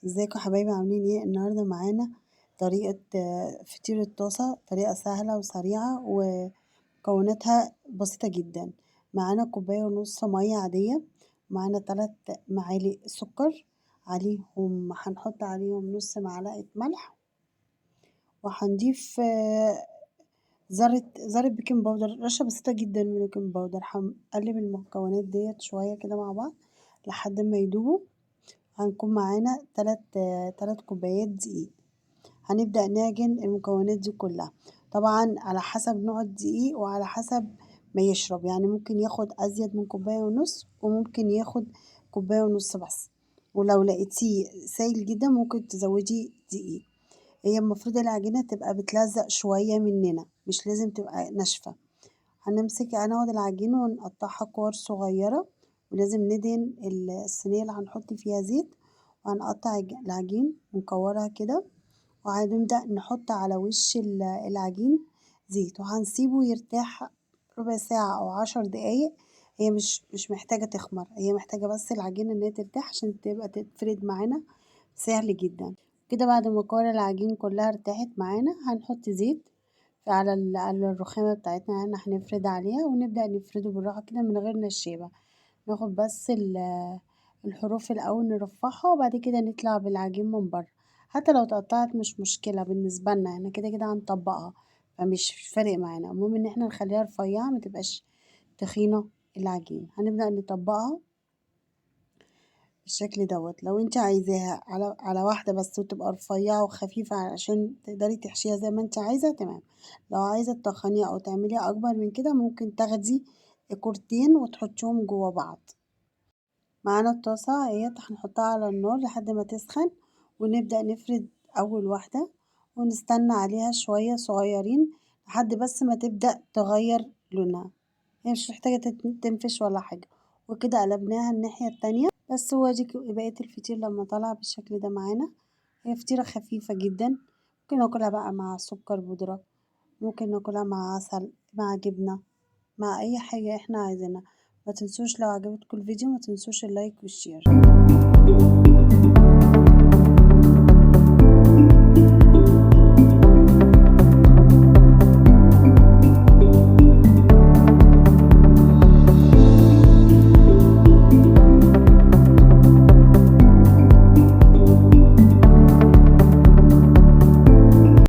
ازيكم حبايبي عاملين ايه؟ النهارده معانا طريقة فطير الطاسة، طريقة سهلة وسريعة ومكوناتها بسيطة جدا. معانا كوباية ونص مية عادية، معانا 3 معالق سكر، هنحط عليهم نص معلقة ملح، وهنضيف ذرة بيكنج باودر، رشة بسيطة جدا من البيكنج باودر. هنقلب المكونات ديت شوية كده مع بعض لحد ما يدوبوا. هنكون معانا تلات كوبايات دقيق. هنبدأ نعجن المكونات دي كلها، طبعا على حسب نوع الدقيق وعلى حسب ما يشرب، يعني ممكن ياخد أزيد من كوباية ونص وممكن ياخد كوباية ونص بس، ولو لقيتيه سايل جدا ممكن تزودي دقيق. هي المفروض العجينة تبقى بتلزق شوية مننا، مش لازم تبقى ناشفة. هناخد العجينة ونقطعها كور صغيرة، ولازم ندهن الصينية اللي هنحط فيها زيت، وهنقطع العجين ونكورها كده، وهنبدأ نحط على وش العجين زيت، وهنسيبه يرتاح ربع ساعة أو 10 دقايق. هي مش محتاجة تخمر، هي محتاجة بس العجينة إن هي ترتاح عشان تبقى تتفرد معانا سهل جدا كده. بعد ما كور العجين كلها ارتاحت معانا، هنحط زيت على الرخامة بتاعتنا، يعني هنفرد عليها ونبدأ نفرده بالراحة كده من غير نشابة. ناخد بس الحروف الأول نرفعها، وبعد كده نطلع بالعجين من بره. حتى لو اتقطعت مش مشكلة بالنسبة لنا، احنا كده كده هنطبقها، فمش فارق معانا. المهم ان احنا نخليها رفيعة، متبقاش تخينة العجين. هنبدأ نطبقها بالشكل دوت. لو انت عايزاها على واحدة بس وتبقى رفيعة وخفيفة عشان تقدري تحشيها زي ما انت عايزة، تمام. لو عايزة تخنيها او تعمليها اكبر من كده، ممكن تاخدي كورتين وتحطيهم جوا بعض. معانا الطاسة اهيت، هنحطها على النار لحد ما تسخن، ونبدأ نفرد أول واحدة ونستنى عليها شوية صغيرين لحد بس ما تبدأ تغير لونها. هي مش محتاجة تنفش ولا حاجة. وكده قلبناها الناحية التانية. بس هو دي بقية الفطير لما طلع بالشكل ده معانا. هي فطيرة خفيفة جدا، ممكن ناكلها بقى مع سكر بودرة، ممكن ناكلها مع عسل، مع جبنة، مع أي حاجة احنا عايزينها. ما تنسوش لو عجبتكم الفيديو ما تنسوش اللايك والشير.